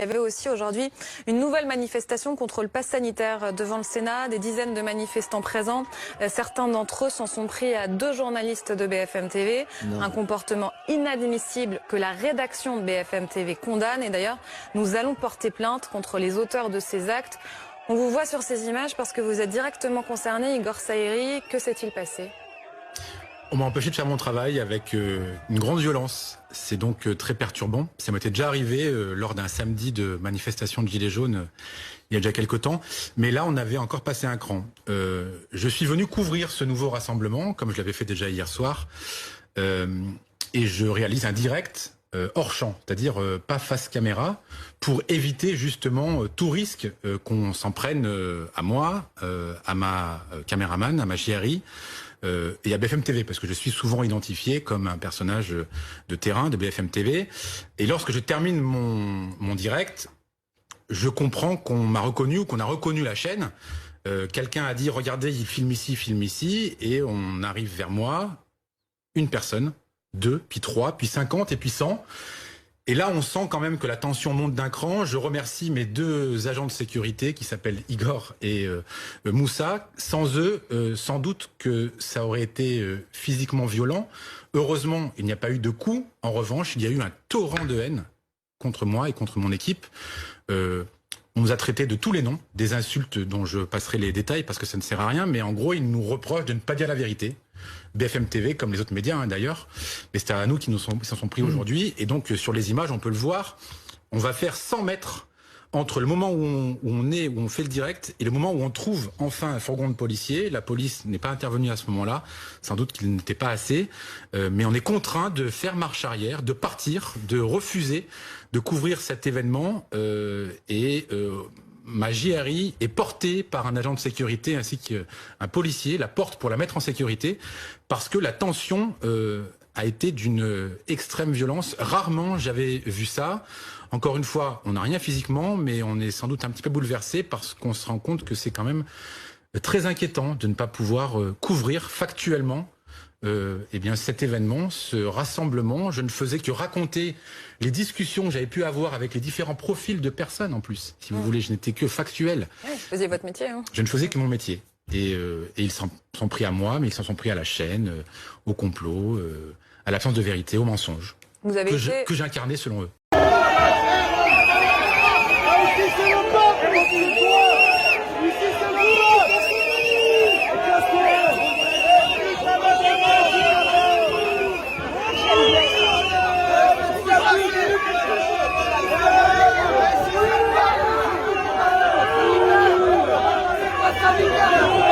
y avait aussi aujourd'hui une nouvelle manifestation contre le pass sanitaire devant le Sénat. Des dizaines de manifestants présents. Certains d'entre eux s'en sont pris à 2 journalistes de BFM TV. Un comportement inadmissible que la rédaction de BFM TV condamne. Et d'ailleurs, nous allons porter plainte contre les auteurs de ces actes. On vous voit sur ces images parce que vous êtes directement concerné, Igor Saïri. Que s'est-il passé ? On m'a empêché de faire mon travail avec une grande violence. C'est donc très perturbant. Ça m'était déjà arrivé lors d'un samedi de manifestation de Gilets jaunes il y a déjà quelque temps. Mais là, on avait encore passé un cran. Je suis venu couvrir ce nouveau rassemblement, comme je l'avais fait déjà hier soir. Et je réalise un direct hors champ, c'est-à-dire pas face caméra, pour éviter justement tout risque qu'on s'en prenne à moi, à ma caméraman, à ma JRI, et à BFM TV, parce que je suis souvent identifié comme un personnage de terrain de BFM TV. Et lorsque je termine mon direct, je comprends qu'on m'a reconnu ou qu'on a reconnu la chaîne. Quelqu'un a dit « Regardez, il filme ici », et on arrive vers moi, une personne, 2, puis 3, puis 50, et puis 100. Et là, on sent quand même que la tension monte d'un cran. Je remercie mes 2 agents de sécurité qui s'appellent Igor et Moussa. Sans eux, sans doute que ça aurait été physiquement violent. Heureusement, il n'y a pas eu de coups. En revanche, il y a eu un torrent de haine contre moi et contre mon équipe. On nous a traités de tous les noms, des insultes dont je passerai les détails parce que ça ne sert à rien. Mais en gros, ils nous reprochent de ne pas dire la vérité. BFM TV, comme les autres médias d'ailleurs, mais c'est à nous qui s'en sont pris aujourd'hui. Et donc sur les images, on peut le voir, on va faire 100 mètres entre le moment où on fait le direct et le moment où on trouve enfin un fourgon de policiers. La police n'est pas intervenue à ce moment-là, sans doute qu'il n'était pas assez, mais on est contraint de faire marche arrière, de partir, de refuser de couvrir cet événement ma JRI est portée par un agent de sécurité ainsi qu'un policier, la porte pour la mettre en sécurité, parce que la tension a été d'une extrême violence. Rarement j'avais vu ça. Encore une fois, on n'a rien physiquement, mais on est sans doute un petit peu bouleversé parce qu'on se rend compte que c'est quand même très inquiétant de ne pas pouvoir couvrir factuellement cet événement, ce rassemblement. Je ne faisais que raconter les discussions que j'avais pu avoir avec les différents profils de personnes en plus. Si vous voulez, je n'étais que factuel. Ouais, vous faisiez votre métier. Hein. Je ne faisais que mon métier. Et ils s'en sont pris à moi, mais ils s'en sont pris à la chaîne, au complot, à l'absence de vérité, au mensonge. Vous avez que j'incarnais selon eux. Familia!